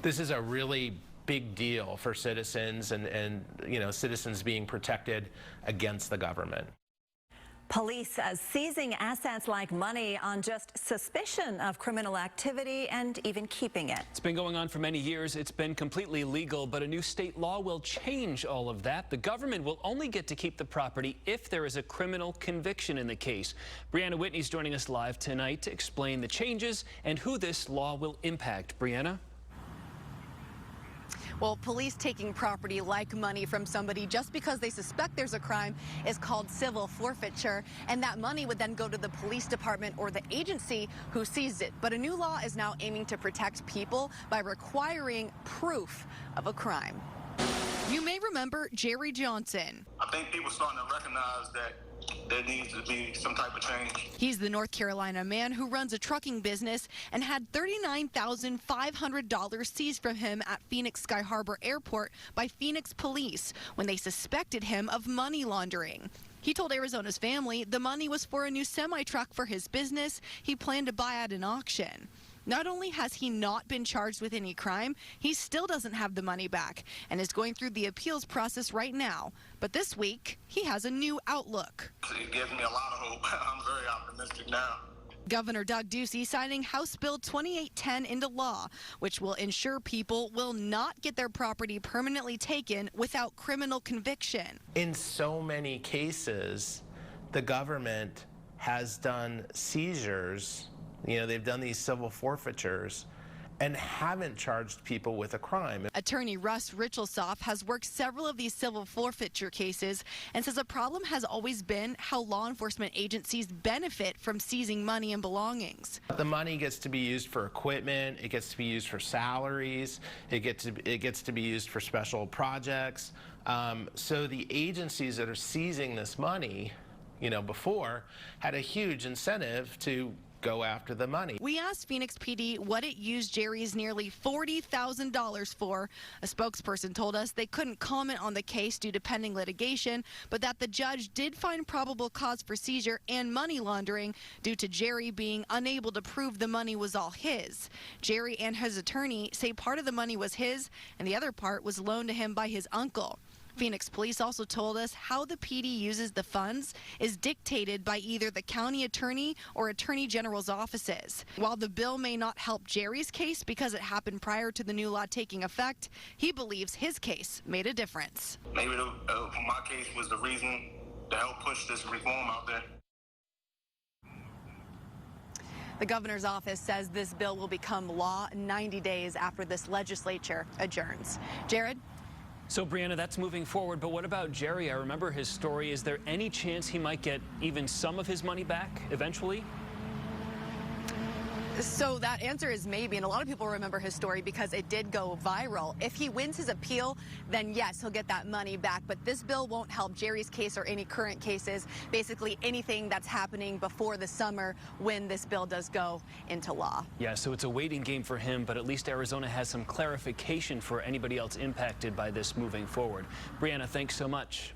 This is a really big deal for citizens and citizens being protected against the government. Police seizing assets like money on just suspicion of criminal activity and even keeping it. It's been going on for many years. It's been completely legal, but a new state law will change all of that. The government will only get to keep the property if there is a criminal conviction in the case. Briana Whitney is joining us live tonight to explain the changes and who this law will impact. Briana? Well, police taking property like money from somebody just because they suspect there's a crime is called civil forfeiture, and that money would then go to the police department or the agency who seized it. But a new law is now aiming to protect people by requiring proof of a crime. You may remember Jerry Johnson. I think people are starting to recognize that there needs to be some type of change. He's the North Carolina man who runs a trucking business and had $39,500 seized from him at Phoenix Sky Harbor Airport by Phoenix police when they suspected him of money laundering. He told Arizona's Family the money was for a new semi-truck for his business he planned to buy at an auction. Not only has he not been charged with any crime, he still doesn't have the money back and is going through the appeals process right now. But this week, he has a new outlook. It gives me a lot of hope. I'm very optimistic now. Governor Ducey signing House Bill 2810 into law, which will ensure people will not get their property permanently taken without criminal conviction. In so many cases, the government has done seizures. They've done these civil forfeitures and haven't charged people with a crime. Attorney Russ Richelsoph has worked several of these civil forfeiture cases and says a problem has always been how law enforcement agencies benefit from seizing money and belongings. The money gets to be used for equipment, it gets to be used for salaries, it gets to be used for special projects. So the agencies that are seizing this money, before had a huge incentive to go after the money. We asked Phoenix PD what it used Jerry's nearly $40,000 for. A spokesperson told us they couldn't comment on the case due to pending litigation, but that the judge did find probable cause for seizure and money laundering due to Jerry being unable to prove the money was all his. Jerry and his attorney say part of the money was his and the other part was loaned to him by his uncle. Phoenix police also told us how the PD uses the funds is dictated by either the county attorney or attorney general's offices. While the bill may not help Jerry's case because it happened prior to the new law taking effect, he believes his case made a difference. Maybe my case was the reason to help push this reform out there. The governor's office says this bill will become law 90 days after this legislature adjourns. Jared? So, Briana, that's moving forward, but what about Jerry? I remember his story. Is there any chance he might get even some of his money back eventually? So that answer is maybe, and a lot of people remember his story because it did go viral. If he wins his appeal, then yes, he'll get that money back, but this bill won't help Jerry's case or any current cases, basically anything that's happening before the summer when this bill does go into law. Yeah, so it's a waiting game for him, but at least Arizona has some clarification for anybody else impacted by this moving forward. Briana, thanks so much.